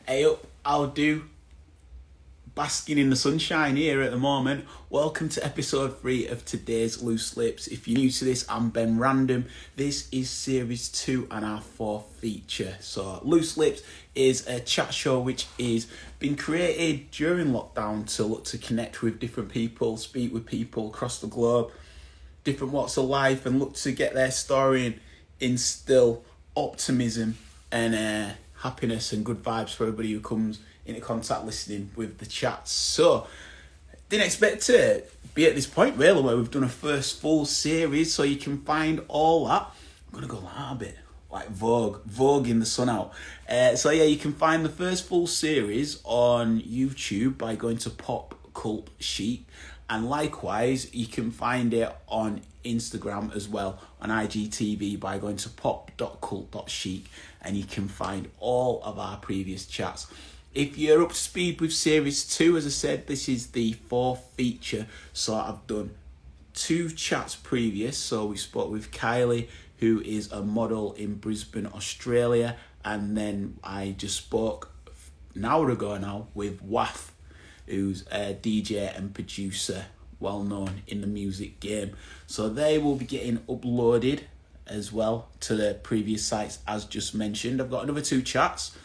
Hey up, I'll do. Basking in the sunshine here at the moment. Welcome to episode 3 of today's Loose Lips. If you're new to this, I'm Ben Random. This is series 2 and our 4th feature. So Loose Lips is a chat show which is been created during lockdown to look to connect with different people, speak with people across the globe, different walks of life, and look to get their story and instill optimism and happiness and good vibes for everybody who comes into contact listening with the chats. So didn't expect to be at this point really where we've done a first full series, so you can find all that. I'm gonna go a bit like voguing the sun out. So yeah, you can find the first full series on YouTube by going to Pop Cult Chic, and likewise you can find it on Instagram as well, on IGTV, by going to pop.cult.chic, and you can find all of our previous chats. If you're up to speed with series 2, as I said, this is the 4th feature. So I've done 2 chats previous. So we spoke with Kylie, who is a model in Brisbane, Australia. And then I just spoke an hour ago now with Waff, who's a DJ and producer, well known in the music game. So they will be getting uploaded as well to the previous sites as just mentioned. I've got another 2 chats.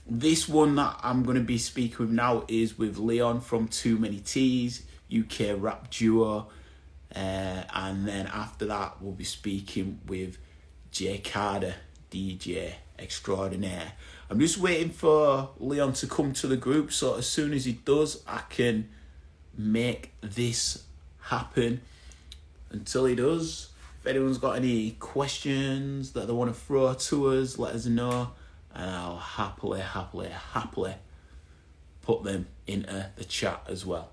This one that I'm going to be speaking with now is with Leon from Too Many T's, UK rap duo. And then after that, we'll be speaking with Jay Carter, DJ extraordinaire. I'm just waiting for Leon to come to the group, so as soon as he does, I can make this happen. Until he does, if anyone's got any questions that they want to throw to us, let us know. And I'll happily put them into the chat as well.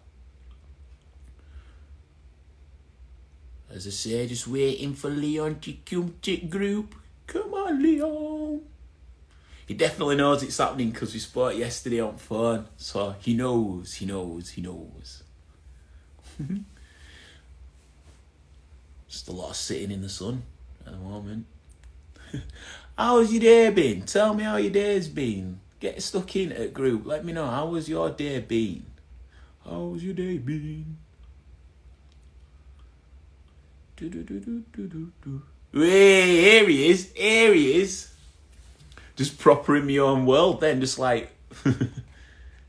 As I say, just waiting for Leon to come to group. Come on, Leon. He definitely knows it's happening because we spoke yesterday on phone. So he knows. Just a lot of sitting in the sun at the moment. How's your day been? Tell me how your day's been. Get stuck in at group. Let me know. How was your day been? How's your day been? Hey, here he is. Just proper in my own world then, just like...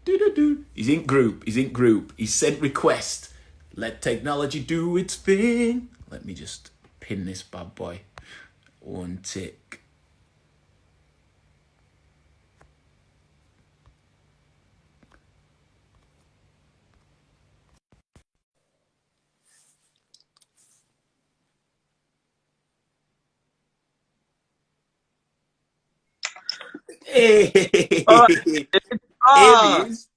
He's in group. He's sent request. Let technology do its thing. Let me just pin this bad boy. 1 tick. Hey, Oh, here he is.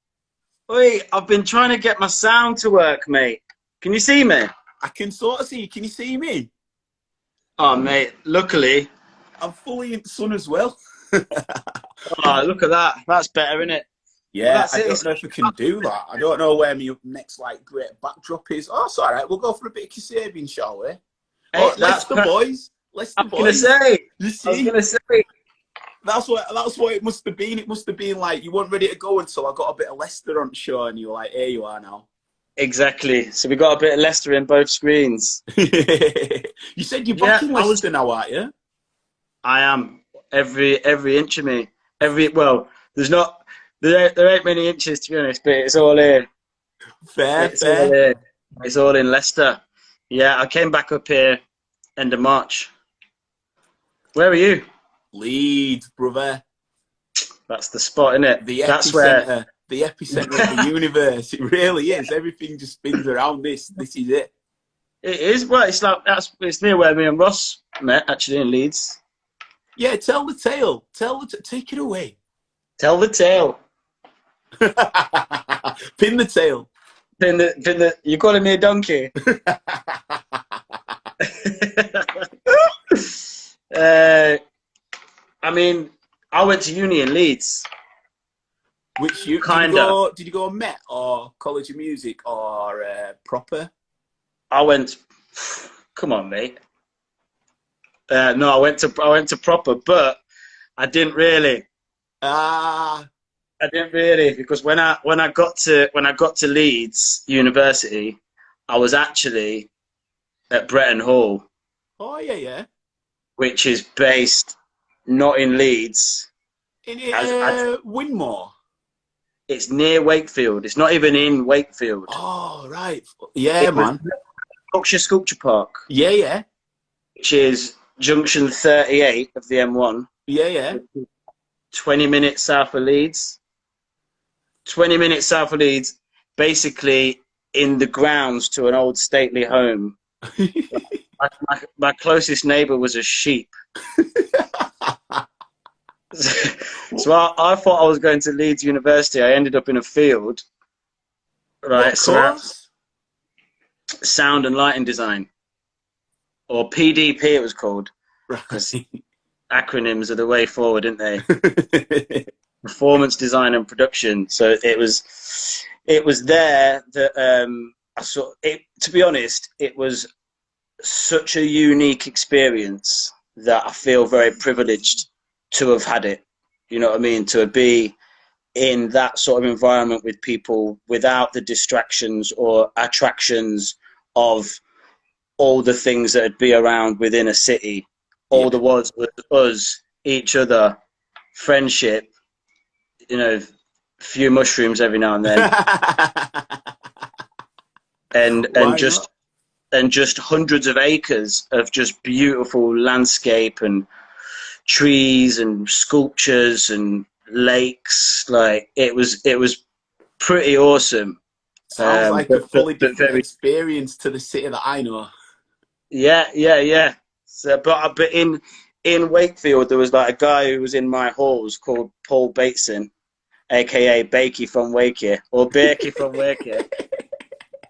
wait, I've been trying to get my sound to work, mate. Can you see me? I can sort of see you. Can you see me? Oh, mate, luckily. I'm fully in the sun as well. Oh, look at that. That's better, isn't it? Yeah, Well, I don't know if we can do that. I don't know where my next great backdrop is. Oh, it's all right. We'll go for a bit of Kasabian, shall we? Hey, Leicester boys. I was gonna say. You I was see? gonna say. That's what it must have been. It must have been like you weren't ready to go until I got a bit of Leicester on the show, and you were like, "Here you are now." Exactly. So we got a bit of Leicester in both screens. You said you're back in Leicester now, aren't you? I am. Every inch of me. There ain't many inches to be honest, but it's all here. Fair. All here. It's all in Leicester. Yeah, I came back up here end of March. Where are you? Leeds, brother. That's the spot, isn't it? The That's epicenter. The epicenter of the universe. It really is. Everything just spins around this. This is it. It is. Well, it's near where me and Ross met, actually, in Leeds. Yeah, tell the tale. Take it away. Tell the tale. Pin the tail. You calling me a donkey? I mean, I went to uni in Leeds. Which you did you go Met or College of Music or proper? I went. Come on, mate. No, I went to proper, but I didn't really. Ah. I didn't really, because when I got to Leeds University, I was actually at Bretton Hall, Oh yeah, yeah. which is based not in Leeds. In As Winmore. it's near Wakefield. It's not even in Wakefield. Oh right. Yeah, It was man. Yorkshire Sculpture Park, Yeah, yeah. which is junction 38 of the M1, Yeah, yeah. 20 minutes south of Leeds. 20 minutes south of Leeds, basically in the grounds to an old stately home. My closest neighbour was a sheep. So I thought I was going to Leeds University. I ended up in a field, right? What So course? sound and lighting design, or PDP it was called, because Right. acronyms are the way forward, aren't they? Performance design and production. So it was there that I saw it. To be honest, it was such a unique experience that I feel very privileged to have had it. You know what I mean? To be in that sort of environment with people without the distractions or attractions of all the things that would be around within a city. All Yeah. there was us, each other, friendship, few mushrooms every now and then, and and Why not? just and just hundreds of acres of just beautiful landscape and trees and sculptures and lakes. Like it was pretty awesome. Sounds like a But fully but different very experience to the city that I know. yeah. So but in Wakefield there was like a guy who was in my halls called Paul Bateson, aka Bakey from Wakey or Bakey from Wakey.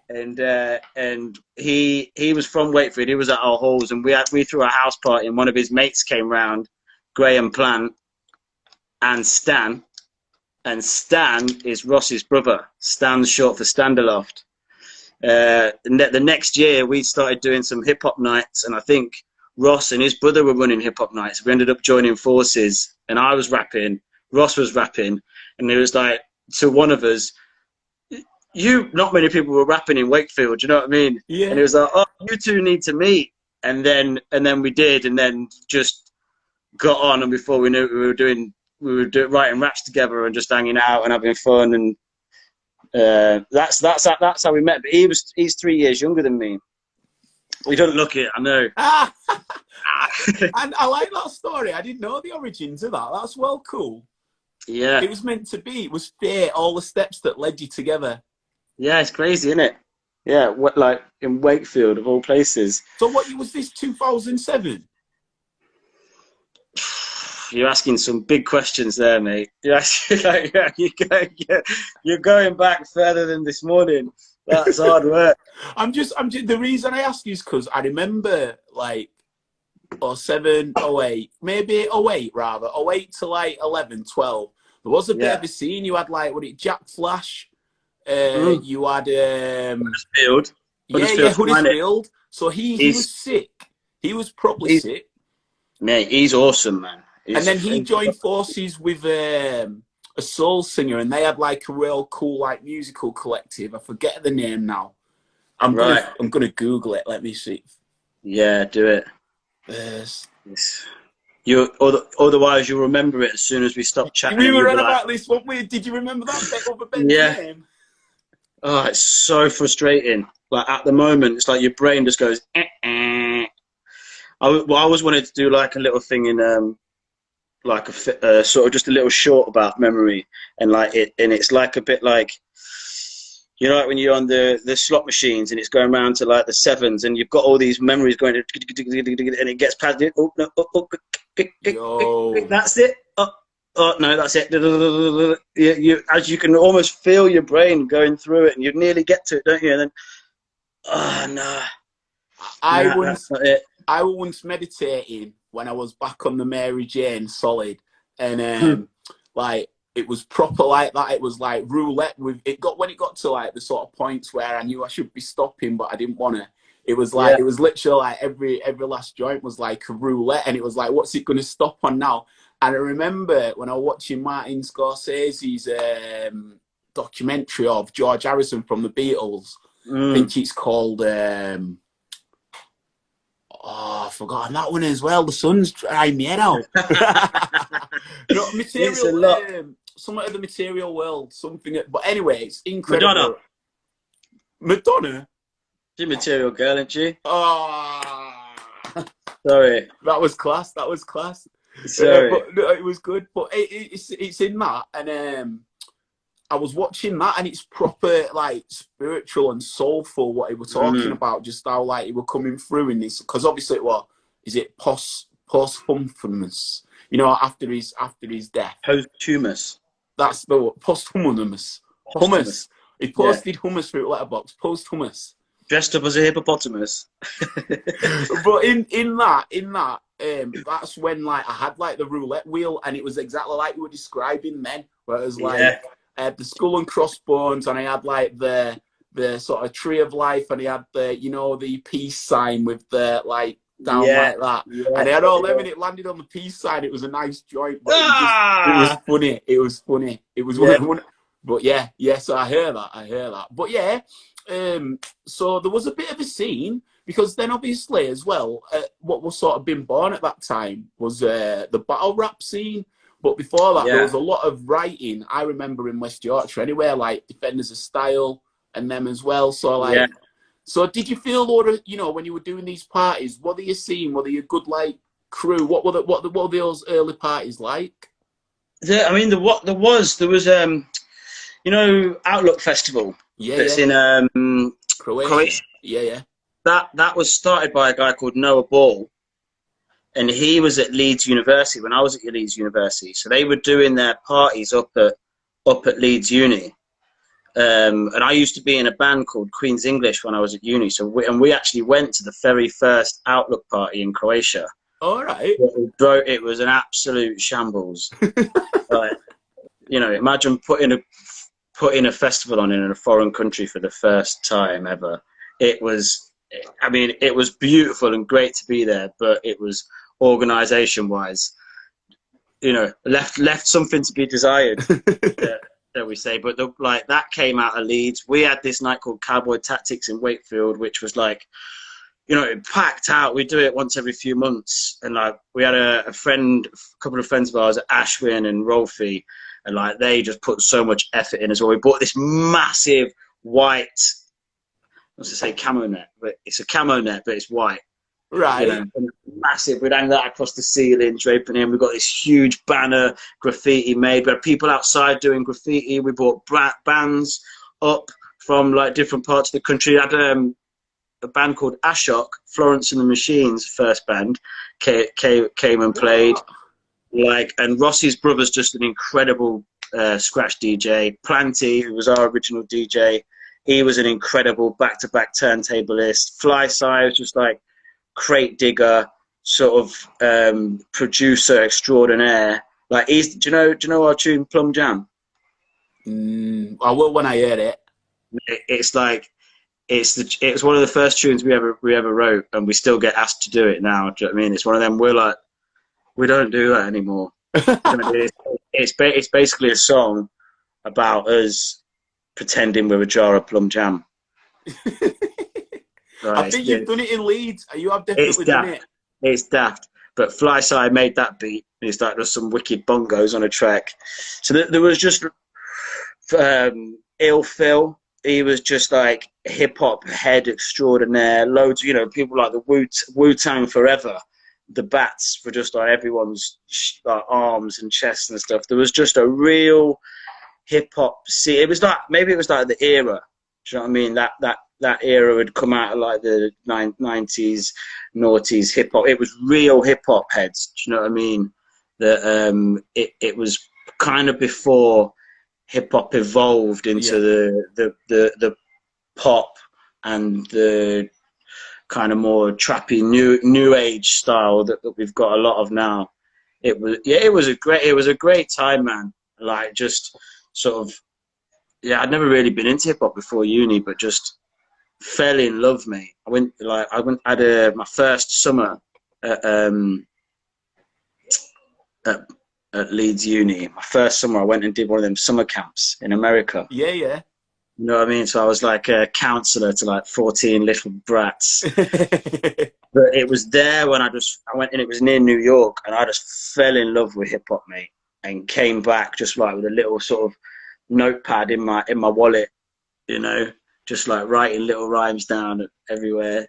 And he was from Wakefield. He was at our halls, and we threw a house party, and one of his mates came round, Graham Plant and Stan, and Stan is Ross's brother. Stan's short for Standaloft. And the next year we started doing some hip hop nights, and I think Ross and his brother were running hip hop nights. We ended up joining forces, and I was rapping, Ross was rapping, and it was like to one of us, not many people were rapping in Wakefield, you know what I mean? And Yeah. it was like, oh, you two need to meet. And then we did, and then just got on, and before we knew it, writing raps together and just hanging out and having fun, and that's how we met. But he's 3 years younger than me. We don't look it, I know. Ah, and I like that story. I didn't know the origins of that. That's well cool. Yeah, It was meant to be. It was fate. All the steps that led you together. yeah, it's crazy, isn't it? Yeah, like in Wakefield of all places. So what year was this? 2007. You're asking some big questions there, mate. You're asking, like, you're going back further than this morning. That's hard work. I'm just. The reason I ask you is because I remember like 07, 08, maybe 08 rather, 08 to like 11, 12. There was a bit Yeah. of a scene. You had like, what it, Jack Flash. Mm. You had Huddersfield. yeah, Huddersfield's flying it. Huddersfield. So he was He's, sick. He was probably he's, sick. mate, he's awesome, man. And He's, then he joined forces with a soul singer, and they had like a real cool like musical collective. I forget the name now. right. I'm gonna Google it. Let me see. Yeah, do it. There's... Otherwise, you'll remember it as soon as we stop chatting. We And were you'll on be like, about this, weren't we? Did you remember that bit of Ben's yeah. name? Oh, it's so frustrating. Like at the moment, it's like your brain just goes. I always wanted to do like a little thing in like a sort of just a little short about memory, and it's like a bit like, like when you're on the slot machines and it's going around to like the sevens, and you've got all these memories going, and it gets past it. Oh no, Yo. that's it. Oh no, that's it. You as you can almost feel your brain going through it, and you nearly get to it, don't you? And then, oh no, that's not it. I was once meditating when I was back on the Mary Jane solid, and like it was proper like that. It was like roulette with it. When it got to like the sort of points where I knew I should be stopping, but I didn't want to. It was literally like every last joint was like a roulette, and it was like, what's it going to stop on now? And I remember when I was watching Martin Scorsese's documentary of George Harrison from the Beatles. I think it's called I've forgotten that one as well. The sun's drying me head out. No, It's a material. lot. Some of the material world. Something. But anyway, it's incredible. Madonna. She's a material girl, isn't she? Oh, Sorry. that was class. That was class. Sorry. But no, it was good. But it's in that, and I was watching that, and it's proper like spiritual and soulful what he was talking about, just how like he were coming through in this, because obviously is it posthumous? You know, after his death. Posthumous. That's the word. Posthumous. Hummus. He posted hummus through letterbox. Posthumous. Dressed up as a hippopotamus. But in that, that's when like I had like the roulette wheel, and it was exactly like you were describing then, where it was like I had the skull and crossbones, and I had like the sort of tree of life, and I had the, you know, the peace sign with the like down like that, and I had all them, and it landed on the peace sign. It was a nice joint, but it was funny. It was funny. It was one. But so I hear that. But yeah, so there was a bit of a scene, because then obviously as well, what was sort of been born at that time was the battle rap scene. But before that, there was a lot of writing. I remember in West Yorkshire anywhere, like Defenders of Style and them as well. So like, so did you feel, or you know, when you were doing these parties, what are you seeing? Were they a good like crew? What were those early parties like? I mean, there was you know, Outlook Festival. That's in Croatia. Yeah. That was started by a guy called Noah Ball, and he was at Leeds University when I was at Leeds University. So they were doing their parties up at Leeds Uni. And I used to be in a band called Queen's English when I was at uni. So we actually went to the very first Outlook party in Croatia. All right. It was an absolute shambles. You know, imagine putting a festival on in a foreign country for the first time ever. It was beautiful and great to be there, but it was organisation wise, you know, left something to be desired. That we say, but that came out of Leeds. We had this night called Cowboy Tactics in Wakefield, which was like, you know, it packed out. We do it once every few months, and like we had a couple of friends of ours, Ashwin and Rolfie, and like they just put so much effort in as well. We bought this massive white, I was to say camo net, but it's a camo net, but it's white. Right. You know, massive. We'd hang that across the ceiling, draping in. We've got this huge banner graffiti made. We had people outside doing graffiti. We brought bands up from like different parts of the country. We had a band called Ashok, Florence and the Machine's first band, came and played. Like, and Rossi's brother's just an incredible scratch DJ. Planty, who was our original DJ, he was an incredible back-to-back turntablist. Flyside was just like crate digger, sort of producer extraordinaire. Like, do you know our tune Plum Jam? I will when I hear it. It's like it's one of the first tunes we ever wrote, and we still get asked to do it now. Do you know what I mean? It's one of them. We're like, we don't do that anymore. It's basically a song about us pretending we're a jar of Plum Jam. Right, I think you've done it in Leeds. You have definitely done it. It's daft. But Flyside made that beat, and he's like, there's some wicked bongos on a track. So there was just Ill Phil. He was just like hip hop head extraordinaire. Loads, you know, people like the Wu-Tang Forever. The Bats were just like everyone's arms and chests and stuff. There was just a real hip hop scene. It was like, maybe it was like the era. Do you know what I mean? That era had come out of like the 90s, noughties hip hop. It was real hip hop heads. Do you know what I mean? That it was kind of before hip hop evolved into the pop and the kind of more trappy new age style that we've got a lot of now. It was a great time, man. Like, just sort of, I'd never really been into hip hop before uni, but just fell in love, mate. I had my first summer at at Leeds Uni. My first summer, I went and did one of them summer camps in America. Yeah, yeah. You know what I mean? So I was like a counselor to like 14 little brats. But it was there when I went, and it was near New York, and I just fell in love with hip hop, mate, and came back just like with a little sort of notepad in my wallet, you know, just like writing little rhymes down everywhere.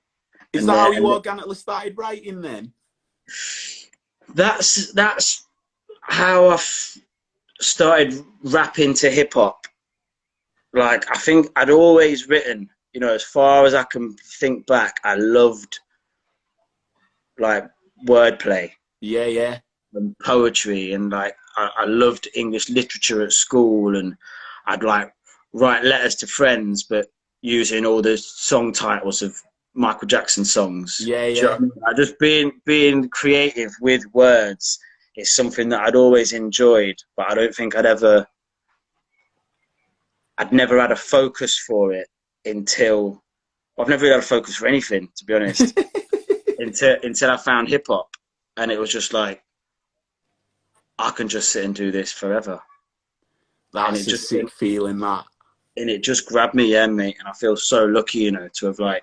Is that how you organically started writing then? That's how I started rapping to hip hop. Like, I think I'd always written, you know, as far as I can think back, I loved like wordplay. Yeah, yeah. And poetry, and like I loved English literature at school, and I'd like write letters to friends, but using all the song titles of Michael Jackson songs. Yeah, Do you know yeah. what I mean? Like, just being creative with words is something that I'd always enjoyed, but I don't think I'd never had a focus for it until I've never really had a focus for anything, to be honest, until I found hip hop, and it was just like, I can just sit and do this forever. That's a sick feeling, that. And it just grabbed me, yeah, mate. And I feel so lucky, you know, to have like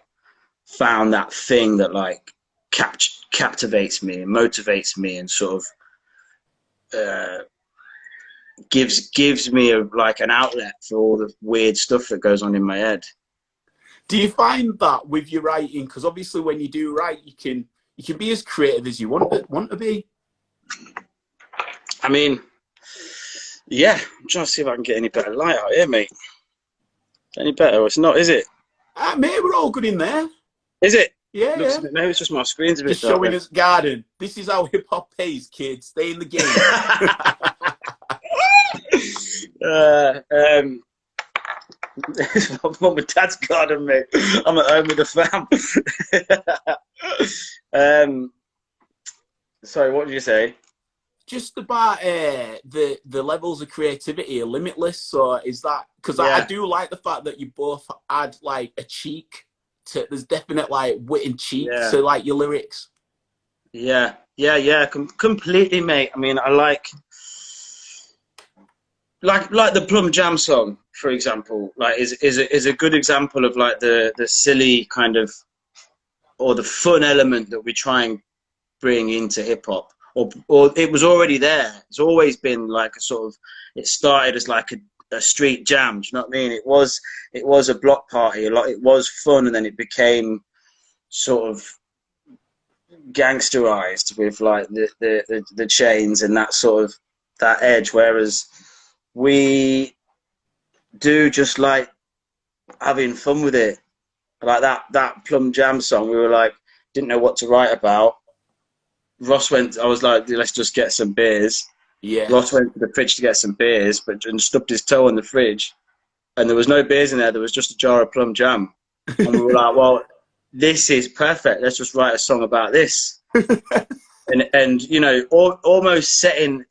found that thing that like captivates me and motivates me, and sort of gives me like an outlet for all the weird stuff that goes on in my head. Do you find that with your writing? Because obviously, when you do write, you can be as creative as you want to be. I mean, yeah, I'm trying to see if I can get any better light out here, mate. Any better? It's not, is it? Mate, we're all good in there. Is it? Yeah, Looks yeah. a bit, maybe it's just my screen's a bit Just showing us garden. This is how hip hop pays, kids. Stay in the game. Mum and Dad's garden, mate. I'm at home with the fam. Sorry, what did you say? Just about the levels of creativity are limitless. So is that because I do like the fact that you both add like a cheek to, there's definite like wit and cheek to like your lyrics. Yeah, completely, mate. I mean, I like the Plum Jam song, for example. Like is a good example of like the silly kind of, or the fun element that we try and bring into hip hop. Or it was already there. It's always been like a sort of, it started as like a street jam. Do you know what I mean? It was a block party. It was fun, and then it became sort of gangsterized with like the chains and that sort of that edge. Whereas we do just like having fun with it. Like that Plum Jam song, we were like, didn't know what to write about. I was like, let's just get some beers. Yeah. Ross went to the fridge to get some beers, and stubbed his toe in the fridge, and there was no beers in there. There was just a jar of Plum Jam, and we were like, well, this is perfect. Let's just write a song about this. and you know, almost setting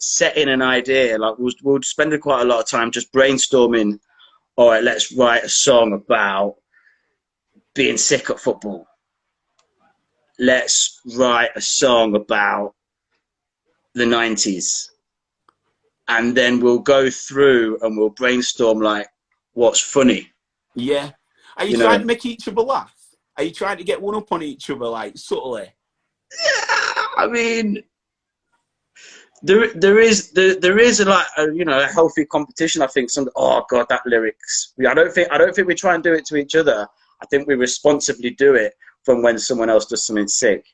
an idea. Like we'll spend quite a lot of time just brainstorming. All right, let's write a song about being sick at football. Let's write a song about the 90s. And then we'll go through and we'll brainstorm like what's funny. Yeah. Are you trying to make each other laugh? Are you trying to get one up on each other like subtly? Yeah, I mean, there is like a healthy competition. I think oh god, that lyrics. I don't think we try and do it to each other. I think we responsibly do it from when someone else does something sick.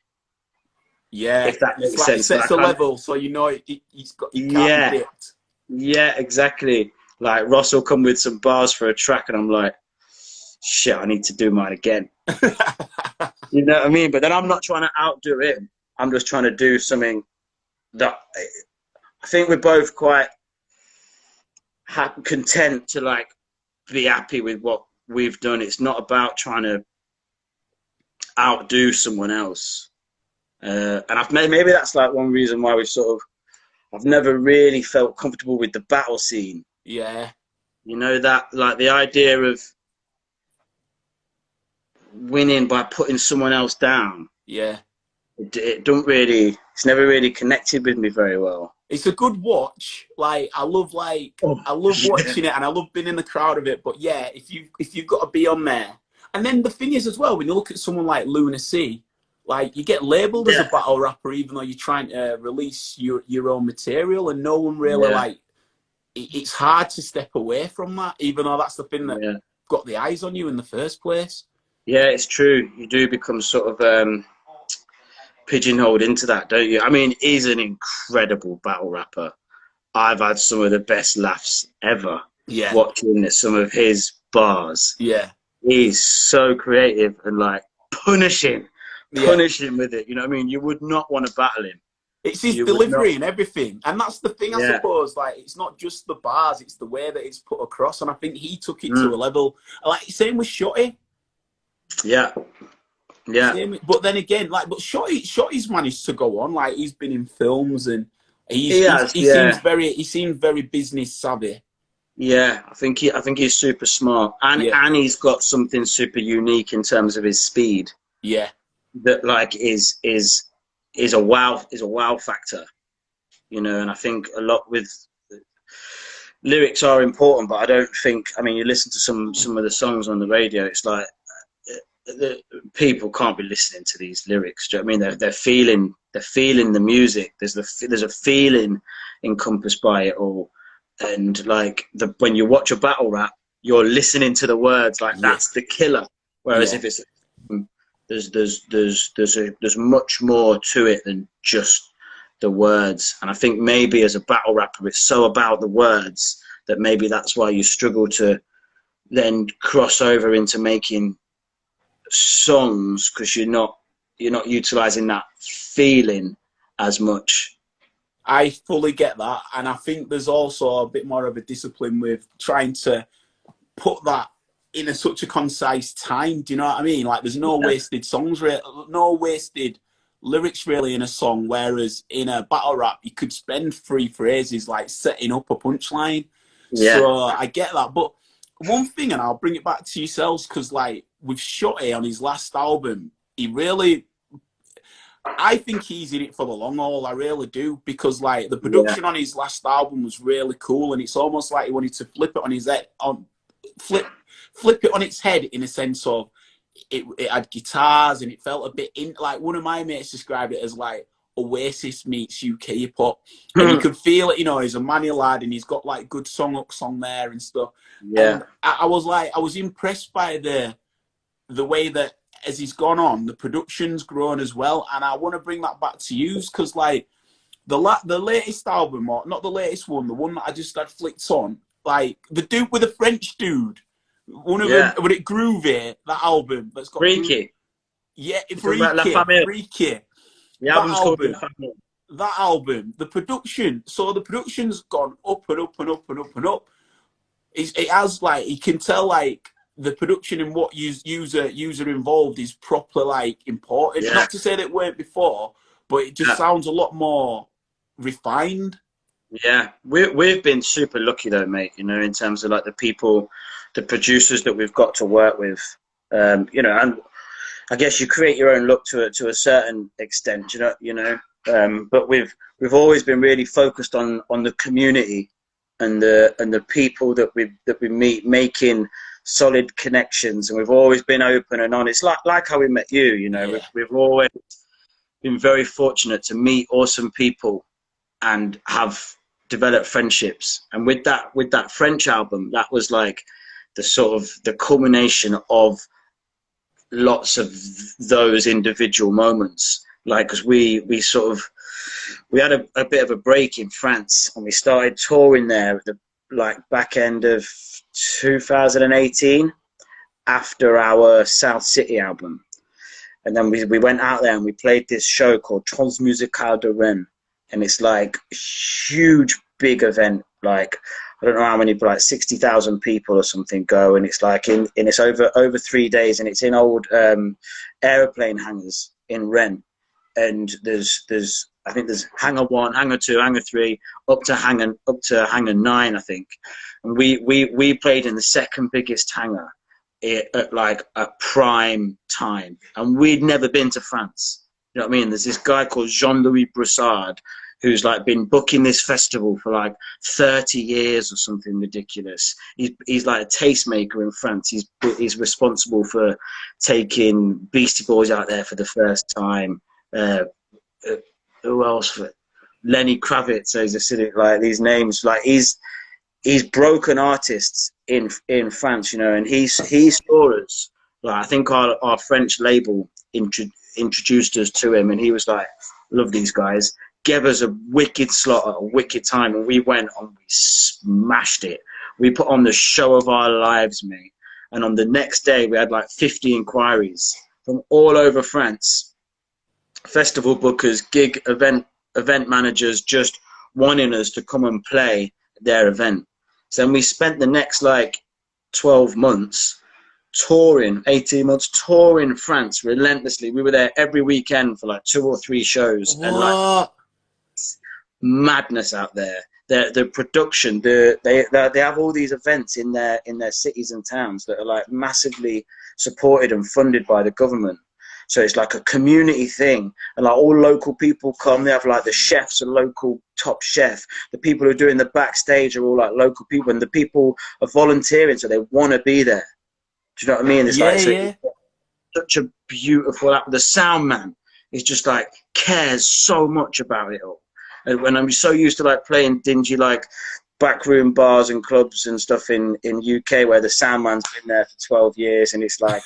Yeah, if that makes sense. It sets a level, so you know it can't be dipped. Yeah, exactly. Like Ross will come with some bars for a track, and I'm like, shit, I need to do mine again. You know what I mean? But then I'm not trying to outdo him. I'm just trying to do something that I think we're both quite content to like be happy with what we've done. It's not about trying to outdo someone else. And maybe that's like one reason why I've never really felt comfortable with the battle scene. Yeah. You know, that like the idea of winning by putting someone else down. Yeah. It's never really connected with me very well. It's a good watch. Oh, I love yeah, watching it, and I love being in the crowd of it. But yeah, if you've got to be on there, and then the thing is as well, when you look at someone like Lunacy, like you get labelled as a yeah, battle rapper even though you're trying to release your own material, and no one really yeah, like. It's hard to step away from that, even though that's the thing that yeah. got the eyes on you in the first place. Yeah, it's true. You do become sort of pigeonholed into that, don't you? I mean, he's an incredible battle rapper. I've had some of the best laughs ever Yeah, watching some of his bars. yeah, He's so creative and like punishing, yeah. punishing with it. You know what I mean? You would not want to battle him. It's his You would not. delivery and everything, and that's the thing, I Yeah. suppose. Like, it's not just the bars; it's the way that it's put across. And I think he took it to a Mm. level. Like same with Shotty. Yeah. Yeah. But then again, like, but Shotty's managed to go on. Like, he's been in films, and He has. Yeah. he seems very business savvy. Yeah. I think he's super smart, Yeah, and he's got something super unique in terms of his speed yeah, that like is a wow factor. You know, and I think a lot with lyrics are important, but I don't think. I mean, you listen to some of the songs on the radio, it's like the people can't be listening to these lyrics. Do you know what I mean? They're feeling the music. There's a feeling encompassed by it all, and like when you watch a battle rap, you're listening to the words. Like yeah, that's the killer. Whereas yeah. if it's there's much more to it than just the words. And I think maybe as a battle rapper, it's so about the words that maybe that's why you struggle to then cross over into making songs, because you're not utilizing that feeling as much. I fully get that, and I think there's also a bit more of a discipline with trying to put that in such a concise time. Do you know what I mean? Like, there's no Yeah, wasted songs, no wasted lyrics really in a song. Whereas in a battle rap, you could spend 3 phrases like setting up a punchline. yeah, So I get that. But one thing, and I'll bring it back to yourselves, because like with Shotty on his last album, he really. I think he's in it for the long haul. I really do, because like the yeah, production on his last album was really cool, and it's almost like he wanted to flip it on his head, flip it on its head, in a sense of it had guitars and it felt a bit in, like one of my mates described it as like Oasis meets UK hip hop, and you could feel it. You know, he's a Manny lad, and he's got like good song hooks on there and stuff. yeah, And I was impressed by the way that as he's gone on, the production's grown as well. And I want to bring that back to you, because like the latest album, or not the latest one, the one that I just had flicked on, like the dude with the French dude, one of them, yeah. with it Groovy, that album that's got Freaky. yeah, You talking about La Famille? Freaky, The that album's called La album, Famille. the production. So the production's gone up and up and up and up and up. It has, like, you can tell like the production and what user involved is proper like important. Yeah, Not to say that it weren't before, but it just yeah, sounds a lot more refined. yeah. We've been super lucky though, mate. You know, in terms of like the people, the producers that we've got to work with. You know, and I guess you create your own look to a certain extent. But we've always been really focused on the community and the people that we meet, making solid connections, and we've always been open and honest, like how we met you. You know, Yeah, we've always been very fortunate to meet awesome people and have developed friendships. And with that French album, that was like the sort of the culmination of lots of those individual moments. Like, because we had a bit of a break in France, and we started touring there at the like back end of 2018 after our South City album. And then we went out there and we played this show called Transmusicale de Rennes. And it's like a huge, big event. Like, I don't know how many, but like 60,000 people or something go. And it's like it's over 3 days, and it's in old aeroplane hangars in Rennes. And I think there's hangar 1, hangar 2, hangar 3, up to hangar 9, I think. And we played in the second biggest hangar at like a prime time, and we'd never been to France. You know what I mean? There's this guy called Jean-Louis Broussard who's like been booking this festival for like 30 years or something ridiculous. He's like a tastemaker in France. He's responsible for taking Beastie Boys out there for the first time. Who else? Lenny Kravitz. So he's a like these names. Like he's broken artists in France, you know, and he saw us. Like I think our French label introduced us to him, and he was like, "Love these guys." Gave us a wicked slot at a wicked time, and we went and we smashed it. We put on the show of our lives, mate. And on the next day, we had like 50 inquiries from all over France. Festival bookers, gig event managers, just wanting us to come and play their event. So then we spent the next like 12 months touring, 18 months touring France relentlessly. We were there every weekend for like 2 or 3 shows. What? And like madness out there. The production, they have all these events in their cities and towns that are like massively supported and funded by the government. So it's like a community thing, and like all local people come. They have like the chefs, a local top chef. The people who are doing the backstage are all like local people, and the people are volunteering, so they want to be there. Do you know what I mean? It's such a beautiful. The sound man is just like cares so much about it all. And when I'm so used to like playing dingy like backroom bars and clubs and stuff in UK where the sound man's been there for 12 years, and it's like.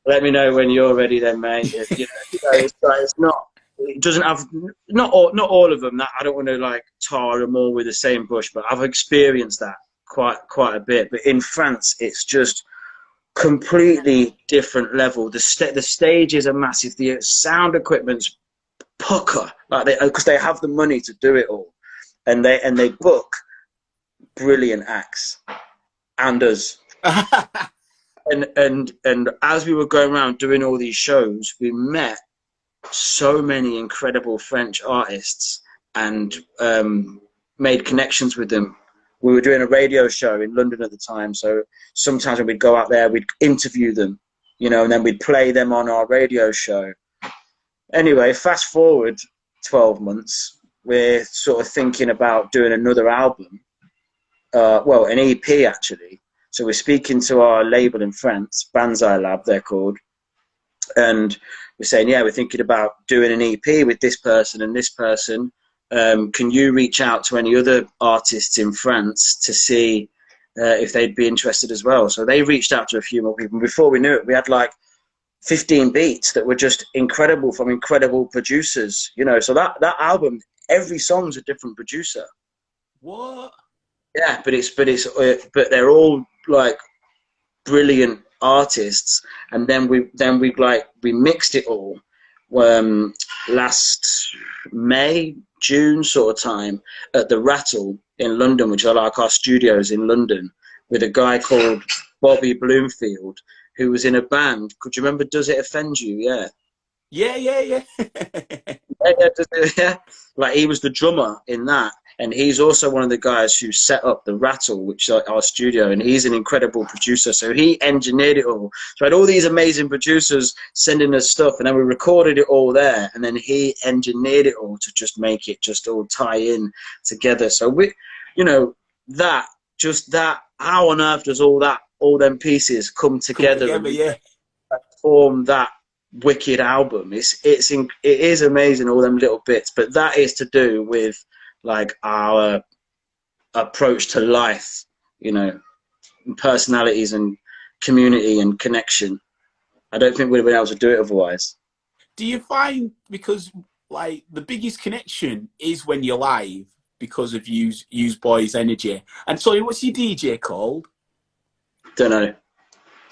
Let me know when you're ready, then, mate. You know, it's not. It doesn't have not all of them. That I don't want to like tar them all with the same brush, but I've experienced that quite a bit. But in France, it's just completely different level. The stages are massive. The sound equipment's pucker, like because they have the money to do it all, and they book brilliant acts and us. And as we were going around doing all these shows, we met so many incredible French artists and made connections with them. We were doing a radio show in London at the time, so sometimes when we'd go out there, we'd interview them, you know, and then we'd play them on our radio show. Anyway, fast forward 12 months, we're sort of thinking about doing another album, well, an EP actually. So we're speaking to our label in France, Banzai Lab, they're called, and we're saying, yeah, we're thinking about doing an EP with this person and this person. Can you reach out to any other artists in France to see if they'd be interested as well? So they reached out to a few more people. And before we knew it, we had like 15 beats that were just incredible from incredible producers, you know. So that album, every song's a different producer. What? Yeah, but they're all like brilliant artists, and then we mixed it all last May, June sort of time at the Rattle in London, which are like our studios in London, with a guy called Bobby Bloomfield, who was in a band. Could you remember Does It Offend You? Yeah. Yeah. Yeah. Like he was the drummer in that, and he's also one of the guys who set up the Rattle, which is our studio, and he's an incredible producer. So he engineered it all. So I had all these amazing producers sending us stuff, and then we recorded it all there, and then he engineered it all to just make it just all tie in together. So we, you know, how on earth does all them pieces come together yeah. form that wicked album? It is amazing, all them little bits, but that is to do with like our approach to life, you know, personalities and community and connection. I don't think we'd have been able to do it otherwise. Do you find, because like the biggest connection is when you're live because of use boys energy? And sorry, what's your DJ called? Don't know.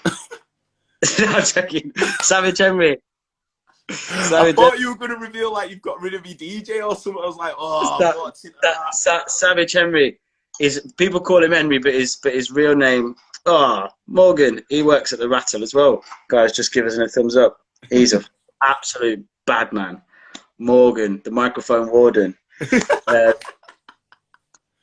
No, I'm joking. Savage Henry. I thought you were going to reveal like you've got rid of your DJ or something. I was like, what's it? Savage Henry people call him Henry, but his real name, Morgan. He works at the Rattle as well. Guys, just give us a thumbs up. He's an absolute bad man. Morgan, the microphone warden.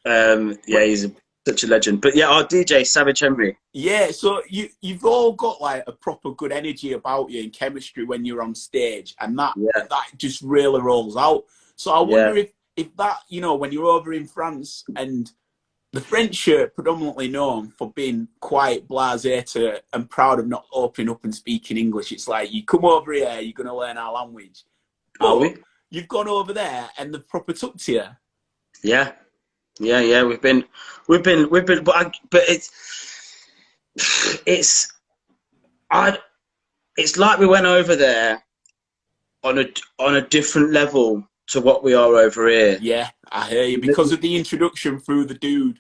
Yeah, he's such a legend. But yeah, our DJ, Savage Henry. Yeah, so you've all got like a proper good energy about you and chemistry when you're on stage, and that just really rolls out. So I wonder Yeah. if that, you know, when you're over in France, and the French are predominantly known for being quite blasé to and proud of not opening up and speaking English. It's like, you come over here, you're going to learn our language. Are But we? you've gone over there and they've proper took to you. Yeah. Yeah. Yeah. But but it's, I, it's like we went over there on a different level to what we are over here. Yeah, I hear you. Because of the introduction through the dude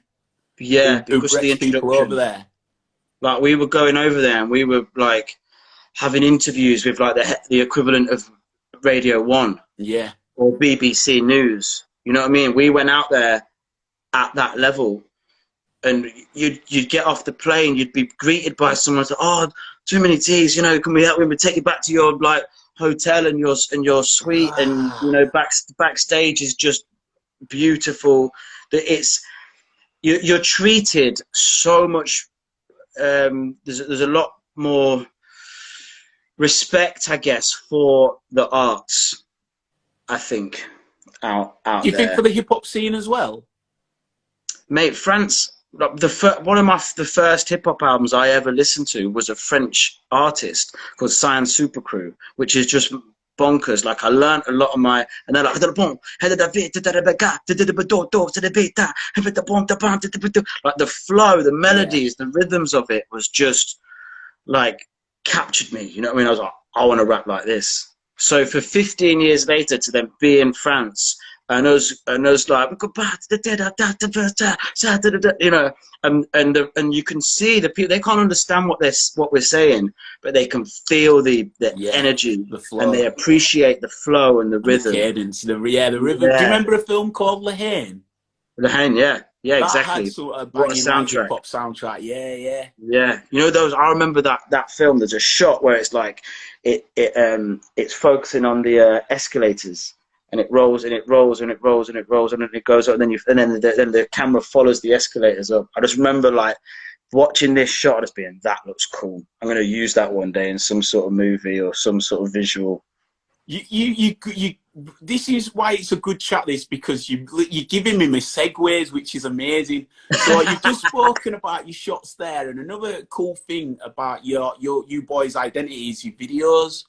Yeah, who because of the gets people over introduction. there. Like we were going over there and we were like having interviews with like the equivalent of Radio One Yeah, or BBC News. You know what I mean? We went out there at that level, and you'd get off the plane, you'd be greeted by someone like, "Oh, too many teas. You know, can we help? We take you back to your like hotel and your suite, and you ah, know, backstage is just beautiful. That it's you're treated so much. There's a lot more respect, I guess, for the arts. I think do out you think for there, the hip hop scene as well? mate. France. Like, one of the first hip hop albums I ever listened to was a French artist called Science Super Crew, which is just bonkers. Like I learned a lot of my, and they're like like the flow, the Yeah. melodies, the rhythms of it was just like captured me. You know what I mean? I was like, I want to rap like this. So for 15 years later to then be in France and us like we go back to the you know, and you can see the people, they can't understand what we're saying, but they can feel the Yeah, energy, the and they flow appreciate the flow and the and the rhythm. cadence, the rhythm. Do you Yeah, remember a film called La Haine? the hand, yeah, yeah, That had exactly. sort of What a banging like hip soundtrack. hop soundtrack. Yeah, yeah, Yeah, you know those. I remember that film. There's a shot where it's like it's focusing on the escalators, and it rolls and it rolls and it rolls and it rolls and then it goes up, and then the camera follows the escalators up. I just remember like watching this shot as being, that looks cool. I'm going to use that one day in some sort of movie or some sort of visual. you. This is why it's a good chat. This because you're giving me my segues, which is amazing. So you've just spoken about your shots there, and another cool thing about your you boys' identity is your videos.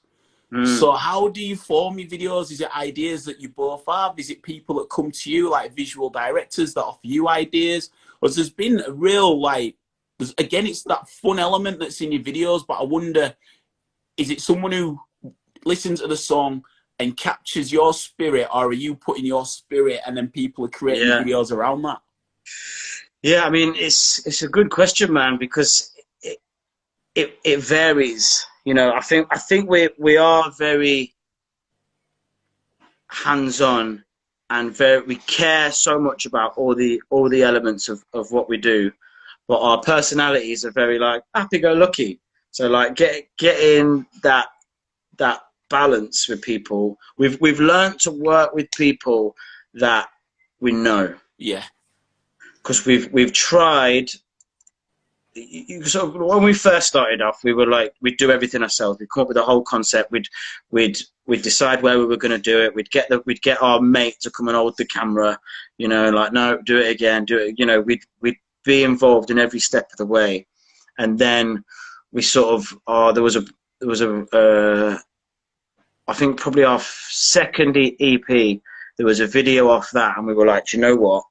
Mm, So how do you form your videos? Is it ideas that you both have? Is it people that come to you, like visual directors that offer you ideas? Or there's been a real like, again, it's that fun element that's in your videos, but I wonder, is it someone who listens to the song and captures your spirit, or are you putting your spirit and then people are creating yeah, videos around that? yeah. I mean, it's a good question, man, because it varies. You know, I think we are very hands-on and very, we care so much about all the elements of what we do, but our personalities are very like happy-go-lucky. So like getting that balance with people. We've learned to work with people that we know, Yeah, because we've tried. So when we first started off, we were like, we'd do everything ourselves. We'd come up with a whole concept. We'd decide where we were going to do it. We'd get our mate to come and hold the camera. You know, like, no, do it again, do it. You know, we'd be involved in every step of the way, and then we sort of, there was a I think probably our second EP. There was a video off that, and we were like, do you know what?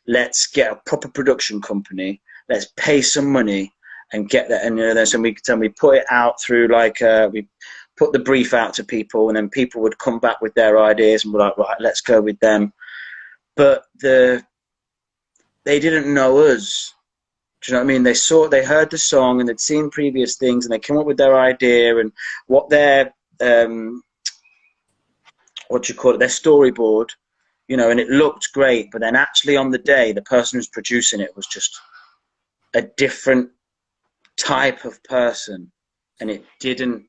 Let's get a proper production company. Let's pay some money and get that. And then we put it out through like we put the brief out to people, and then people would come back with their ideas, and we're like, right, let's go with them. But they didn't know us. Do you know what I mean? They heard the song and they'd seen previous things, and they came up with their idea and what their what do you call it? Their storyboard, you know, and it looked great. But then actually on the day, the person who's producing it was just a different type of person, and it didn't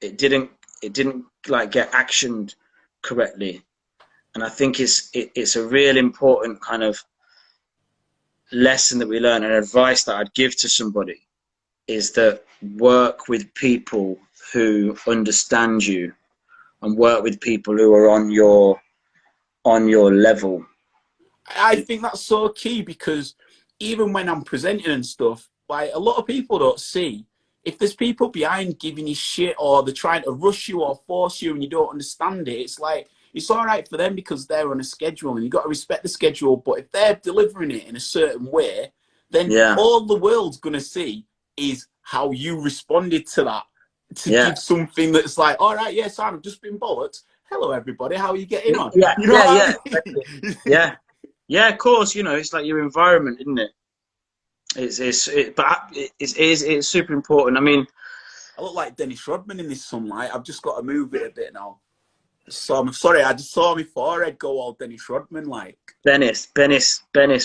it didn't like get actioned correctly. And I think it's a real important kind of lesson that we learn, and advice that I'd give to somebody is that work with people who understand you, and work with people who are on on your level. I think that's so key, because even when I'm presenting and stuff, like, a lot of people don't see if there's people behind giving you shit, or they're trying to rush you or force you and you don't understand it. It's like, it's all right for them because they're on a schedule and you've got to respect the schedule. But if they're delivering it in a certain way, then Yeah, all the world's going to see is how you responded to that, to yeah, give something that's like, all right, yes, I've just been bollocks. Hello, everybody. How are you getting on? yeah, You know yeah, what yeah, I exactly. mean? Yeah, yeah. Of course, it's like your environment, isn't it? It's super important. I mean, I look like Dennis Rodman in this sunlight. I've just got to move it a bit now. So I'm sorry, I just saw my forehead go all Dennis Rodman like. Bennis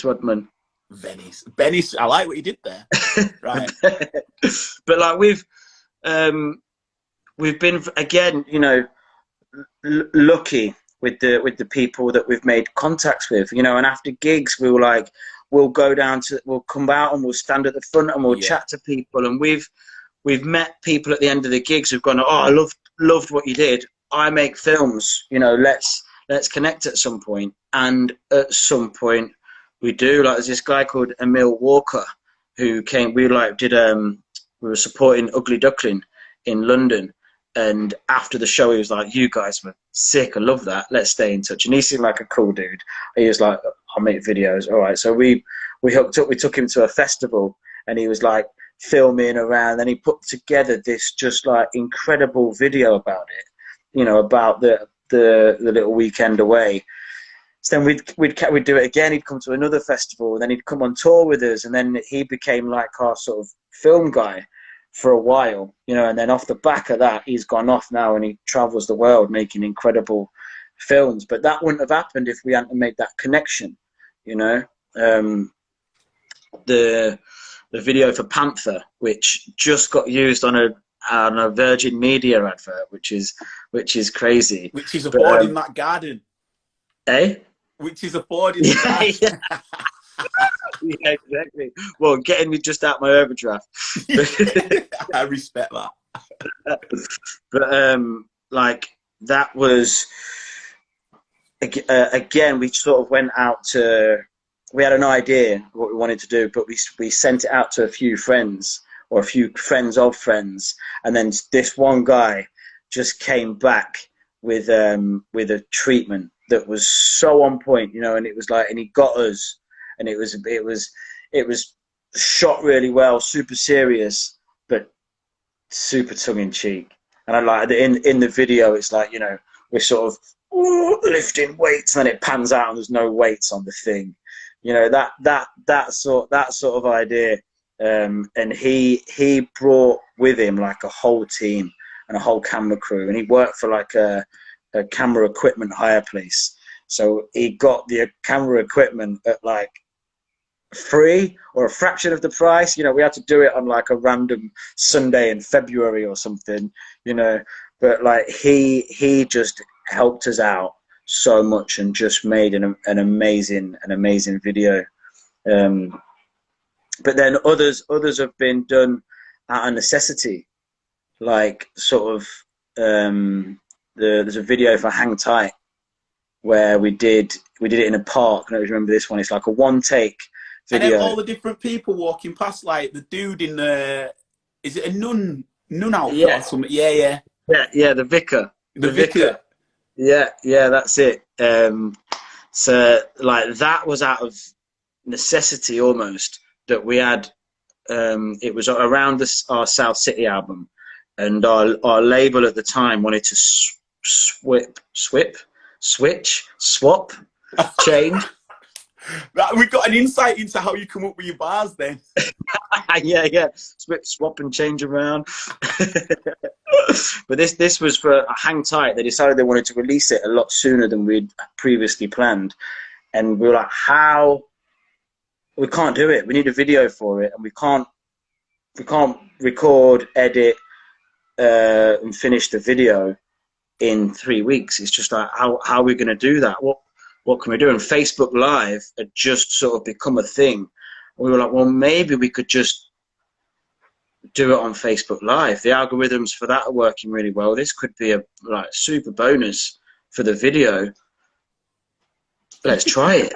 Rodman. Venice. Venice, I like what you did there. Right. But like we've been again, lucky with the people that we've made contacts with, and after gigs we were like, we'll come out and we'll stand at the front and we'll Yeah. chat to people, and we've met people at the end of the gigs who've gone, oh, I loved what you did. I make films, let's connect at some point. And at some point we do. Like, there's this guy called Emil Walker who came. We were supporting Ugly Duckling in London, and after the show he was like, you guys were sick, I love that, let's stay in touch. And he seemed like a cool dude. He was like, I'll make videos. All right, so we hooked up. We took him to a festival and he was like filming around, and he put together this just like incredible video about it, about the little weekend away. So then we'd do it again. He'd come to another festival, and then he'd come on tour with us, and then he became like our sort of film guy for a while, and then off the back of that, he's gone off now and he travels the world making incredible films. But that wouldn't have happened if we hadn't made that connection, the video for Panther, which just got used on a Virgin Media advert, which is crazy. Which is affording that garden. Eh? Which is affording the garden. Yeah. Yeah, exactly. Well, getting me just out my overdraft. I respect that. But like, that was again, we sort of went out to. We had an idea what we wanted to do, but we sent it out to a few friends, or a few friends of friends, and then this one guy just came back with a treatment that was so on point, and it was like, and he got us, and it was shot really well, super serious, but super tongue in cheek. And I like in the video, it's like, we're sort of lifting weights, and then it pans out and there's no weights on the thing, that sort of idea. And he brought with him like a whole team and a whole camera crew, and he worked for like a camera equipment hire place. So he got the camera equipment at like free or a fraction of the price. We had to do it on like a random Sunday in February or something, but like he just helped us out so much and just made an amazing video. But then others have been done out of necessity, like sort of there's a video for Hang Tight where we did it in a park. I don't remember this one. It's like a one take video. And then all the different people walking past, like the dude in the, is it a nun outfit or something? Yeah. The vicar. The vicar. Yeah, that's it. So like, that was out of necessity almost, that we had. It was around our South City album, and our label at the time wanted to swap, change. We got an insight into how you come up with your bars then. yeah. Swap and change around. But this was for Hang Tight. They decided they wanted to release it a lot sooner than we'd previously planned. And we were like, how? We can't do it. We need a video for it. And we can't record, edit, and finish the video in 3 weeks. It's just like, how are we going to do that? What can we do? And Facebook Live had just sort of become a thing. We were like, well, maybe we could just do it on Facebook Live. The algorithms for that are working really well. This could be a like super bonus for the video. let's try it.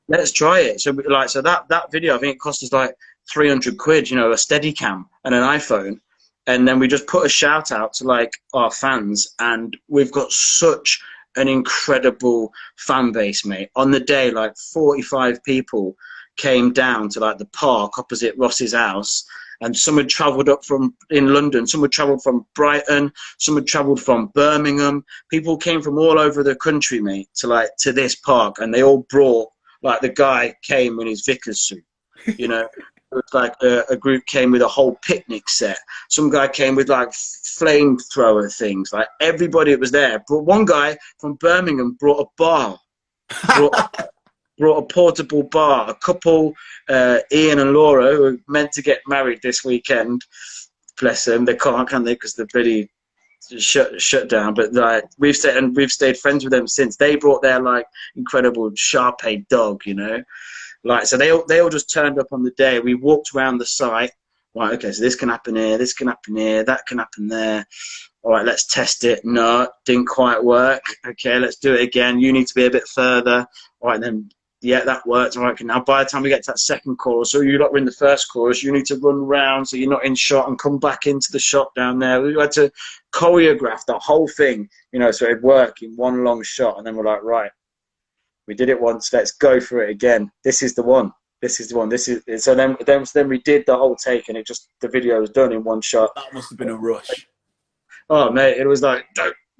Let's try it. So like, so that video, I think it cost us like 300 quid, you know, a Steadicam and an iPhone. And then we just put a shout out to like our fans, and we've got such an incredible fan base, mate. On the day, like 45 people came down to like the park opposite Ross's house, and some had travelled up from in London, some had travelled from Brighton, some had travelled from Birmingham. People came from all over the country, mate, to this park, and they all brought, like, the guy came in his vicar's suit, you know. It was like a group came with a whole picnic set. Some guy came with like flamethrower things. Like, everybody that was there. But one guy from Birmingham brought a bar, brought a portable bar. A couple, Ian and Laura, who were meant to get married this weekend. Bless them, they can't, can they? Because they're really shut down. But like, we've stayed friends with them since. They brought their like incredible Shar-Pei dog, you know. Like, so they all just turned up on the day. We walked around the site. Right, okay, so this can happen here, this can happen here, that can happen there. All right, let's test it. No, didn't quite work. Okay, let's do it again. You need to be a bit further. All right, then, yeah, that worked. All right, okay, now by the time we get to that second chorus, so you lot were in the first chorus, you need to run round so you're not in shot and come back into the shot down there. We had to choreograph the whole thing, you know, so it'd work in one long shot. And then we're like, right, we did it once, let's go for it again. This is the one. This is the one. This is so. Then we did the whole take, and it just, the video was done in one shot. That must have been a rush. Oh mate, it was like,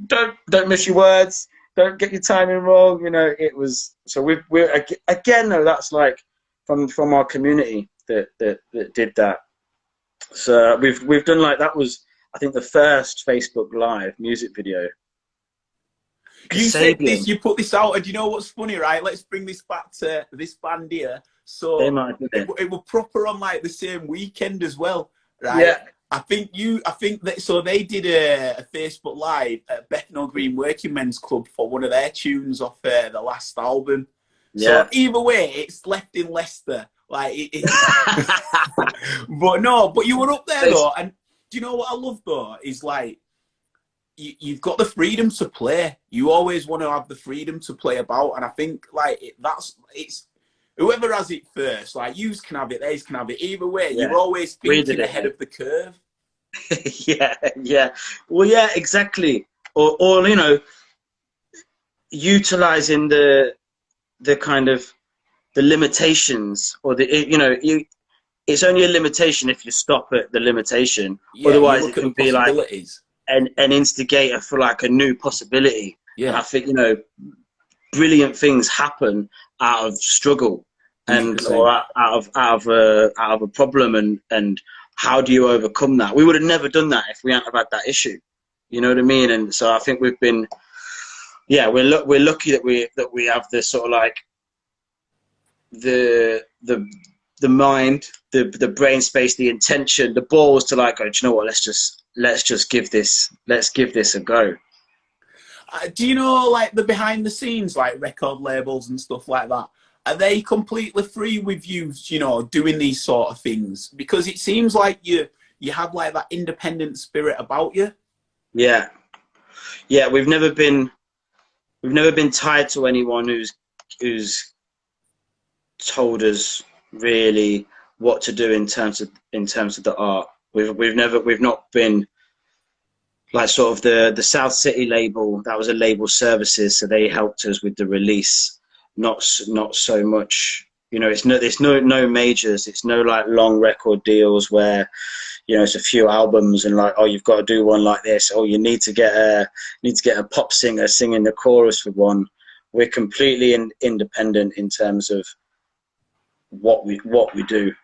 don't miss your words, don't get your timing wrong. You know, it was. So we're again though. That's like from our community that did that. So we've done, like, that was, I think, the first Facebook Live music video. You said this, you put this out, and you know what's funny, right? Let's bring this back to this band here. So it was proper on like the same weekend as well, right? Yeah. I think that, so they did a Facebook Live at Bethnal Green Working Men's Club for one of their tunes off the last album. Yeah. So either way, it's left in Leicester. Like, but you were up there though, and do you know what I love though? Is like, you've got the freedom to play. You always want to have the freedom to play about, and I think like it's whoever has it first. Like, yous can have it, they's can have it. Either way, you're always thinking ahead of the curve. yeah. Well, yeah, exactly. Or you know, utilizing the kind of the limitations, or it's only a limitation if you stop at the limitation. Yeah, otherwise, it can be like an instigator for like a new possibility. Yeah. And I think, you know, brilliant things happen out of struggle, and 100%. Or out of a problem, and how do you overcome that? We would have never done that if we hadn't have had that issue. You know what I mean? And so I think we've been, yeah, we're lucky that we have this sort of like the mind, the brain space, the intention, the balls to like go, do you know what? Let's just give this a go. Do you know, like, the behind the scenes, like record labels and stuff like that? Are they completely free with you, you know, doing these sort of things? Because it seems like you have like that independent spirit about you. Yeah, we've never been tied to anyone who's told us really what to do in terms of the art. We've not been like sort of the South City label. That was a label services, so they helped us with the release. Not so much, you know. It's no majors. It's no like long record deals where, you know, it's a few albums and like, oh, you've got to do one like this. Oh, you need to get a pop singer singing the chorus for one. We're completely independent in terms of what we do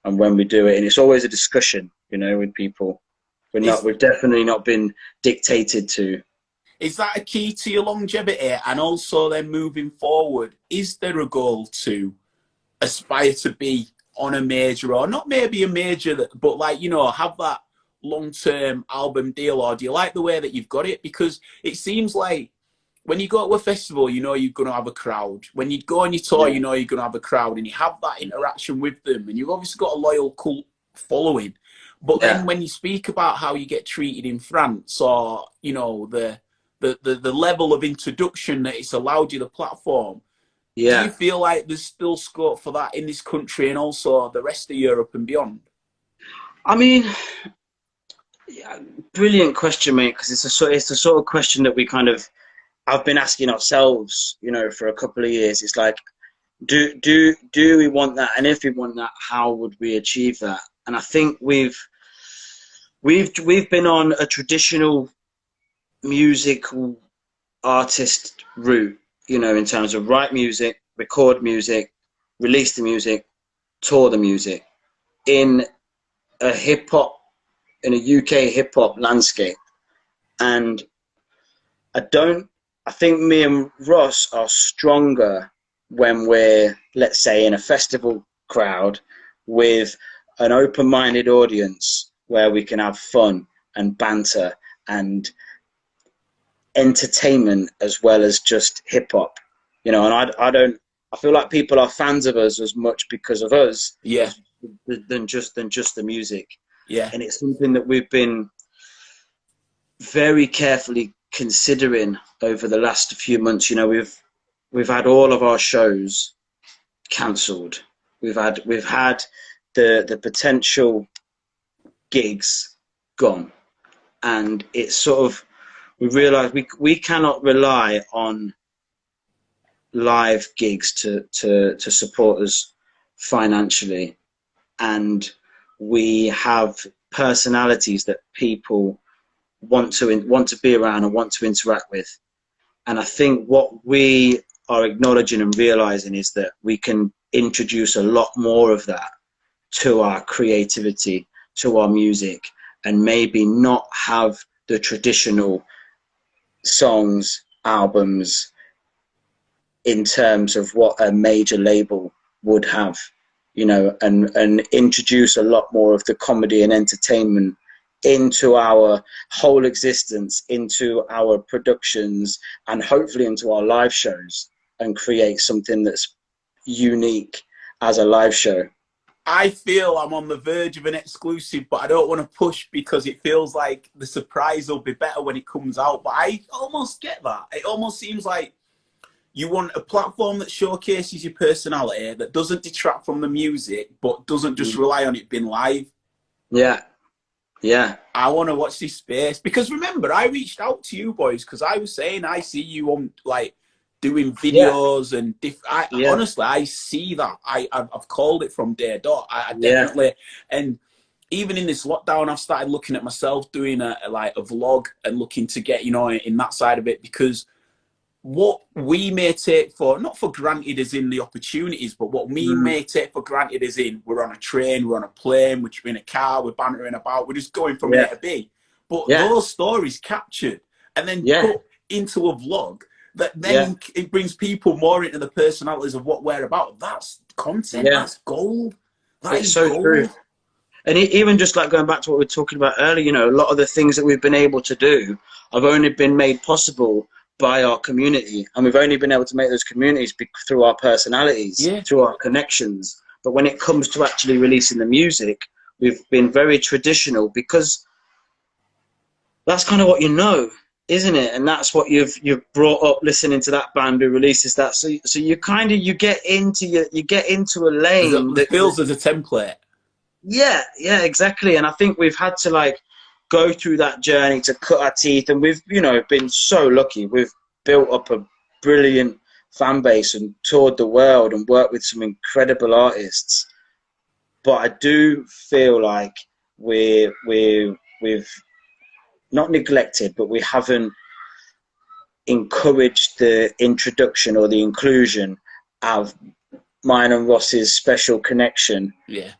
and when we do it, and it's always a discussion, you know, with people. We've definitely not been dictated to. Is that a key to your longevity? And also then moving forward, is there a goal to aspire to be on a major, or not maybe a major, but like, you know, have that long-term album deal? Or do you like the way that you've got it? Because it seems like when you go to a festival, you know you're going to have a crowd. When you go on your tour, you know you're going to have a crowd, and you have that interaction with them, and you've obviously got a loyal cult following. But then when you speak about how you get treated in France, or, you know, the level of introduction that it's allowed you, the platform, Do you Yeah. feel like there's still scope for that in this country and also the rest of Europe and beyond? I mean, yeah, brilliant question, mate, because it's the sort of question that we kind of I've been asking ourselves, you know, for a couple of years. It's like, do we want that? And if we want that, how would we achieve that? And I think we've been on a traditional musical artist route, you know, in terms of write music, record music, release the music, tour the music in a hip hop in a UK hip hop landscape. And I don't I think me and Ross are stronger when we're, let's say, in a festival crowd with an open-minded audience where we can have fun and banter and entertainment as well as just hip hop. You know, and I feel like people are fans of us as much because of us Yeah, as than just the music. yeah, And it's something that we've been very carefully considering over the last few months. You know, we've had all of our shows cancelled. We've had the potential gigs gone, and it's sort of we realised we cannot rely on live gigs to support us financially, and we have personalities that people want to be around and want to interact with. And I think what we are acknowledging and realizing is that we can introduce a lot more of that to our creativity, to our music, and maybe not have the traditional songs, albums in terms of what a major label would have, you know, and introduce a lot more of the comedy and entertainment into our whole existence, into our productions, and hopefully into our live shows, and create something that's unique as a live show. I feel I'm on the verge of an exclusive, but I don't want to push because it feels like the surprise will be better when it comes out. But I almost get that. It almost seems like you want a platform that showcases your personality, that doesn't detract from the music, but doesn't just rely on it being live. Yeah, yeah, I want to watch this space because remember, I reached out to you boys because I was saying I see you on like doing yeah, videos and yeah, honestly, I see that. I've called it from day dot. I yeah, definitely, and even in this lockdown, I've started looking at myself doing a vlog and looking to get, you know, in that side of it because what we may take for not for granted as in the opportunities, but what we mm, may take for granted as in we're on a train, we're on a plane, we're in a car, we're bantering about, we're just going from A yeah, to B. But yeah, those stories captured and then yeah, put into a vlog that yeah. then it brings people more into the personalities of what we're about. That's content. Yeah. That's gold. That It's is so true. gold. And even just like going back to what we were talking about earlier, you know, a lot of the things that we've been able to do have only been made possible by our community. And we've only been able to make those communities through our personalities, Yeah. through our connections. But when it comes to actually releasing the music, we've been very traditional because that's kind of what you know, isn't it? And that's what you've brought up listening to that band who releases that. So you kind of you get into a lane It that feels as a template. yeah, exactly. And I think we've had to like go through that journey to cut our teeth, and we've, you know, been so lucky. We've built up a brilliant fan base and toured the world and worked with some incredible artists. But I do feel like we've not neglected, but we haven't encouraged the introduction or the inclusion of mine and Ross's special connection Yeah.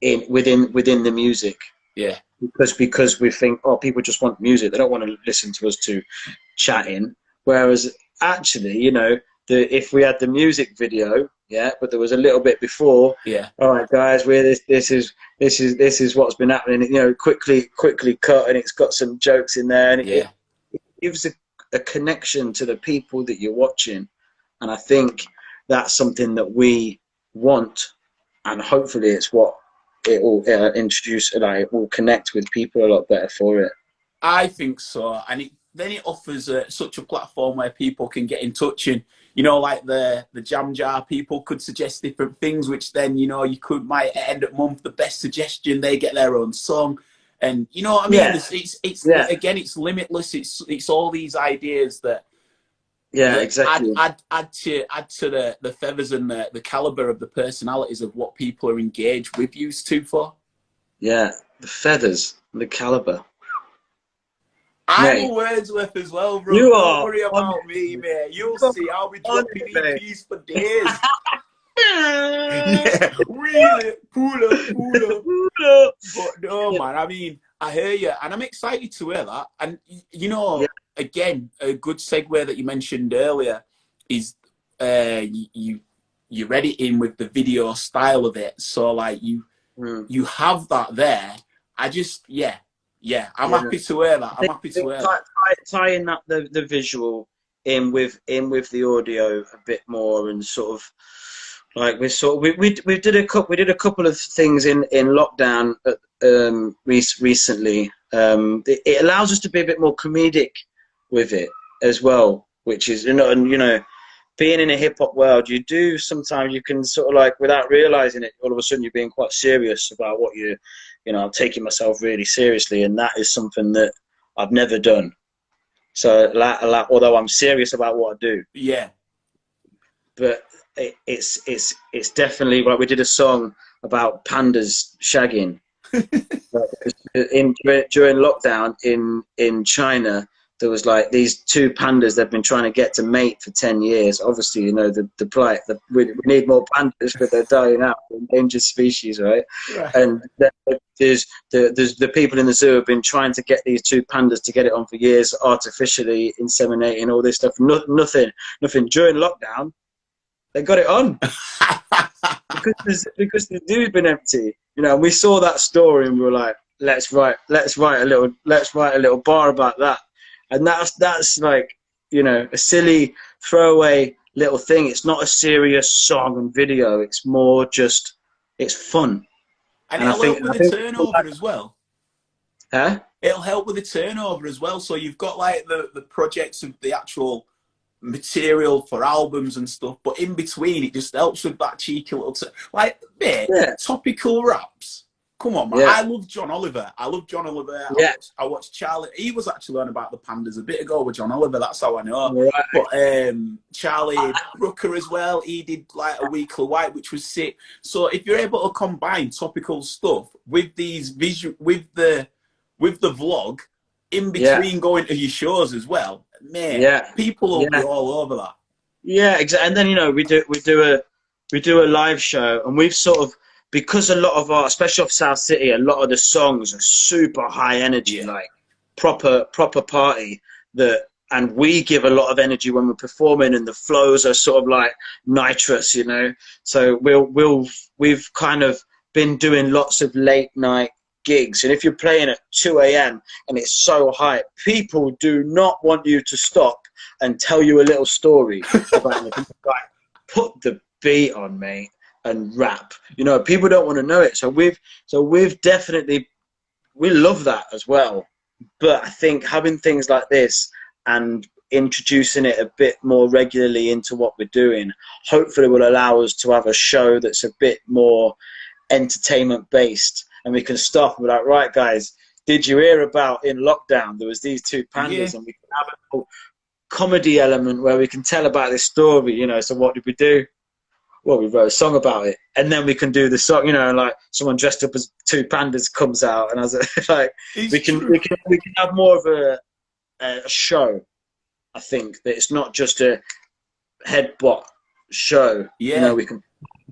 in within the music. Yeah. Because we think, oh, people just want music, they don't want to listen to us two chatting. Whereas actually, you know, if we had the music video, yeah, but there was a little bit before, Yeah. all right guys, we're this is what's been happening, you know, quickly cut, and it's got some jokes in there, and it Yeah. gives a connection to the people that you're watching. And I think that's something that we want, and hopefully it's what it will introduce, like it will connect with people a lot better for it. I think so, and then it offers such a platform where people can get in touch, and like the jam jar, people could suggest different things, which then you might end at month the best suggestion, they get their own song, and you know what I mean. Yeah, It's yeah, again, it's limitless. It's all these ideas that yeah, add exactly. to the feathers and the caliber of the personalities of what people are engaged with used to for. Yeah, the feathers, the caliber, I'm a mate. Wordsworth as well, bro. You Don't are worry on about it. me, mate. You'll You see. I'll be are on dropping it, mate. EPs for days. Yeah, really. Pull up. But no, man. I mean, I hear you, and I'm excited to hear that. And Yeah. again, a good segue that you mentioned earlier is you read it in with the video style of it. So like Mm. you have that there. I just I'm Yeah. happy to hear that. I I'm think, happy to hear that. tying up the visual in with the audio a bit more, and sort of like we did a couple of things in lockdown recently. It allows us to be a bit more comedic with it as well, which is and being in a hip hop world, you do sometimes you can sort of like without realizing it, all of a sudden you're being quite serious about what I'm taking myself really seriously, and that is something that I've never done. So, although I'm serious about what I do, Yeah. but it's definitely like we did a song about pandas shagging. During lockdown in China, there was like these two pandas they've been trying to get to mate for 10 years. Obviously, the plight. We need more pandas, but they're dying out, endangered species, right? Right. And there's the people in the zoo have been trying to get these two pandas to get it on for years, artificially inseminating all this stuff. Nothing. During lockdown, they got it on because the zoo's been empty. And we saw that story and we were like, let's write a little bar about that. And that's like, a silly throwaway little thing. It's not a serious song and video. It's more just, it's fun. And And it'll help with I the think turnover as well. huh? It'll help with the turnover as well. So you've got like the projects of the actual material for albums and stuff, but in between it just helps with that cheeky little like mate, Yeah. topical raps. Come on, man. Yeah. I love John Oliver. Yeah. I watched Charlie. He was actually on about the pandas a bit ago with John Oliver. That's how I know. Right. But Charlie Brooker as well. He did like a Weekly White, which was sick. So if you're able to combine topical stuff with these with the vlog in between going to your shows as well, man, people will be all over that. Yeah, exactly. And then we do a live show, and we've sort of, because a lot of especially of South City, a lot of the songs are super high energy, like proper party. And we give a lot of energy when we're performing, and the flows are sort of like nitrous, So we've kind of been doing lots of late night gigs, and if you're playing at 2 a.m. and it's so high, people do not want you to stop and tell you a little story about it. Like, put the beat on, mate, and rap. People don't want to know it. So we've definitely, we love that as well. But I think having things like this and introducing it a bit more regularly into what we're doing, hopefully will allow us to have a show that's a bit more entertainment based, and we can stop and be like, right guys, did you hear about in lockdown there was these two pandas, and we can have a little comedy element where we can tell about this story, So what did we do? Well, we wrote a song about it, and then we can do the song, like someone dressed up as two pandas comes out, and as like we can have more of a show. I think that it's not just a headbutt show. We can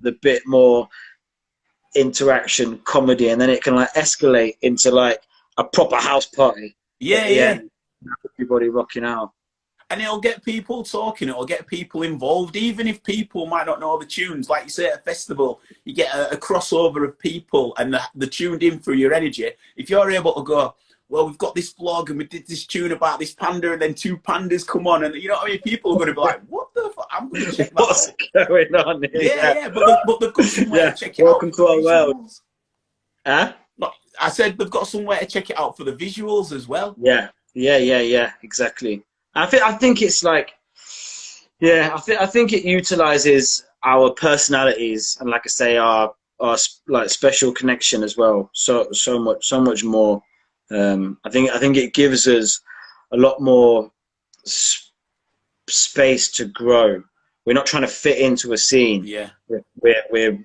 the bit more interaction comedy, and then it can like escalate into like a proper house party. Everybody rocking out. And it'll get people talking, it'll get people involved, even if people might not know the tunes. Like you say, at a festival, you get a crossover of people and they're tuned in through your energy. If you're able to go, well, we've got this vlog and we did this tune about this panda, and then two pandas come on, and people are going to be like, what the fuck? I'm going to check that What's going on here? But they've got somewhere to check it Welcome out. Welcome to our world. Huh? I said they've got somewhere to check it out for the visuals as well. Yeah. Yeah, exactly. I think it's like, yeah, I think it utilizes our personalities and, like I say, our like special connection as well. So much more. I think it gives us a lot more space to grow. We're not trying to fit into a scene. Yeah. We're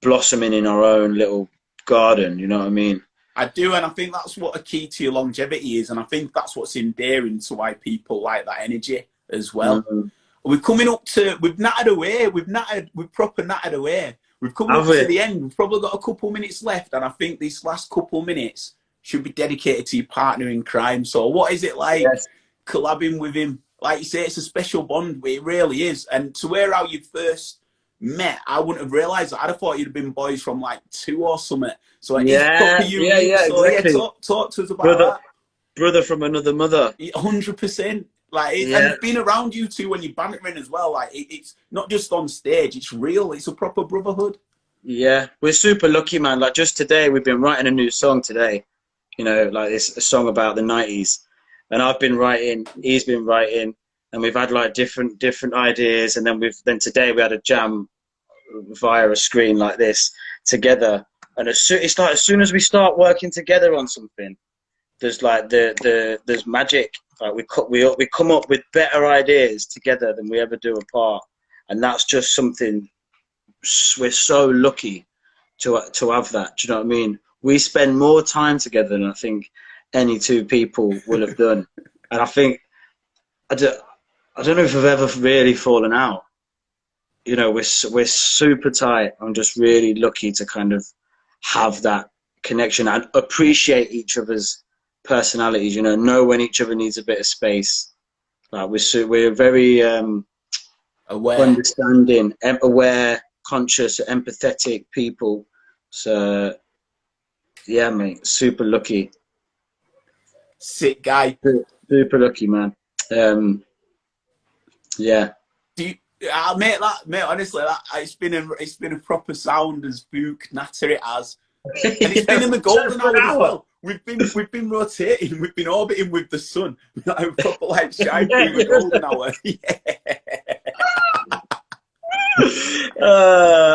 blossoming in our own little garden. You know what I mean? I do, and I think that's what a key to your longevity is, and I think that's what's endearing to why people like that energy as well. Mm. We're coming up to, we've nattered away, we've proper nattered away. We've coming Have up to we? the end. We've probably got a couple minutes left, and I think these last couple minutes should be dedicated to your partner in crime. So, what is it like Yes. collabing with him? Like you say, it's a special bond. It really is. And to hear how you first met, I wouldn't have realised that. I'd have thought you'd have been boys from like two or something. So it is proper unique. Yeah, So yeah, exactly. talk to us about Brother, that. brother from another mother. 100%. Like, and Yeah, being around you two when you're bantering as well. Like, it's not just on stage; it's real. It's a proper brotherhood. yeah. We're super lucky, man. Like just today, we've been writing a new song today. You know, like it's a song about the '90s, and I've been writing, he's been writing, and we've had like different ideas, and then today we had a jam via a screen like this together. And it's like as soon as we start working together on something, there's like there's magic. Like we come up with better ideas together than we ever do apart, and that's just something we're so lucky to have that. Do you know what I mean? We spend more time together than I think any two people will have done, and I think I don't know if we've ever really fallen out. You know, we're super tight. I'm just really lucky to kind of have that connection and appreciate each other's personalities. You know when each other needs a bit of space. Like we're very Aware. understanding, aware, conscious, empathetic people. So yeah, mate, super lucky, Sick guy. super lucky, man. Yeah. Do you, mate, honestly, it's been a proper sound as Book Natter it has, and it's been Yeah, in the just golden for an hour as hour. well. We've been rotating, we've been orbiting with the sun, like proper like shine Yeah, through the golden hour. Yeah.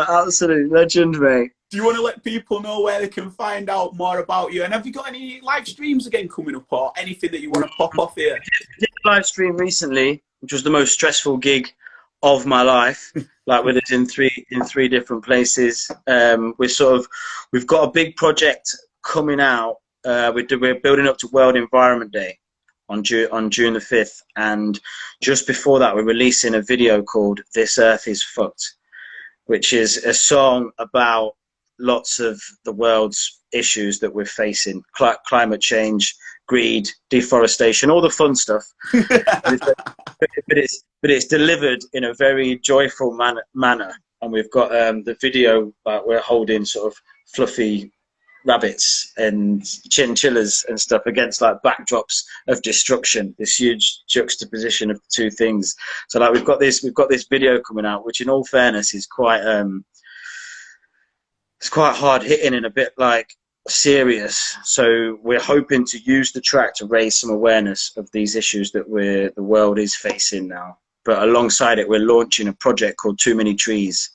absolute legend, mate. Do you want to let people know where they can find out more about you? And have you got any live streams again coming up, or anything that you want to pop off here? Did a live stream recently, which was the most stressful gig of my life. Like with us in three different places. We've got a big project coming out. We're building up to World Environment Day on June the 5th, and just before that, we're releasing a video called "This Earth Is Fucked," which is a song about lots of the world's issues that we're facing: climate change, greed, deforestation, all the fun stuff. But it's delivered in a very joyful manner. And we've got the video, we're holding sort of fluffy rabbits and chinchillas and stuff against like backdrops of destruction, this huge juxtaposition of the two things. So like we've got this video coming out, which in all fairness is quite it's quite hard hitting and a bit like serious. So we're hoping to use the track to raise some awareness of these issues that the world is facing now. But alongside it, we're launching a project called Too Many Trees,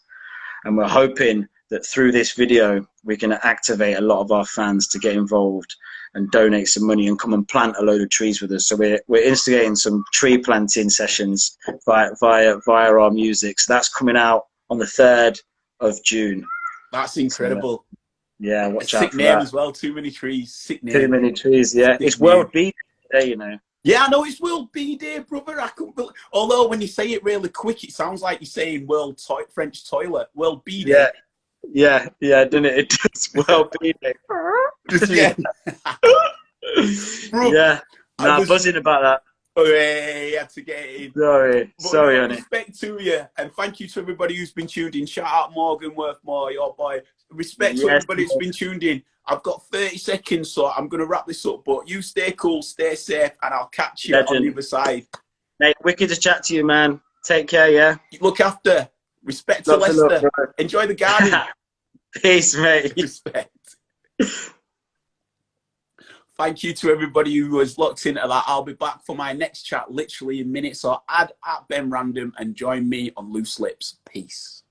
and we're hoping that through this video we can activate a lot of our fans to get involved and donate some money and come and plant a load of trees with us. So we're instigating some tree planting sessions via our music. So that's coming out on the 3rd of June. That's incredible. So, yeah, watch Sick out for name that. as well. Too Many Trees. Sick Too name. Many Trees. Yeah, Sick it's name. World Bee Day, you know. Yeah, I know it's World Bee Day, brother. I couldn't believe. Although when you say it really quick, it sounds like you're saying French toilet. World Bee Day. Yeah, doesn't it? It does. World Bee Day. Just yeah. Bro, Yeah. Buzzing about that. Oh, yeah, you had to get it in. Sorry, honey. Respect to you, and thank you to everybody who's been tuned in. Shout out Morgan Worthmore, your boy. Respect to everybody who's been tuned in. I've got 30 seconds, so I'm going to wrap this up. But you stay cool, stay safe, and I'll catch you on the other side. Mate, wicked to chat to you, man. Take care, yeah? Look after. Respect to Leicester. Enjoy the garden. Peace, mate. Respect. Thank you to everybody who was locked into that. I'll be back for my next chat literally in minutes. So add at Ben Random and join me on Loose Lips. Peace.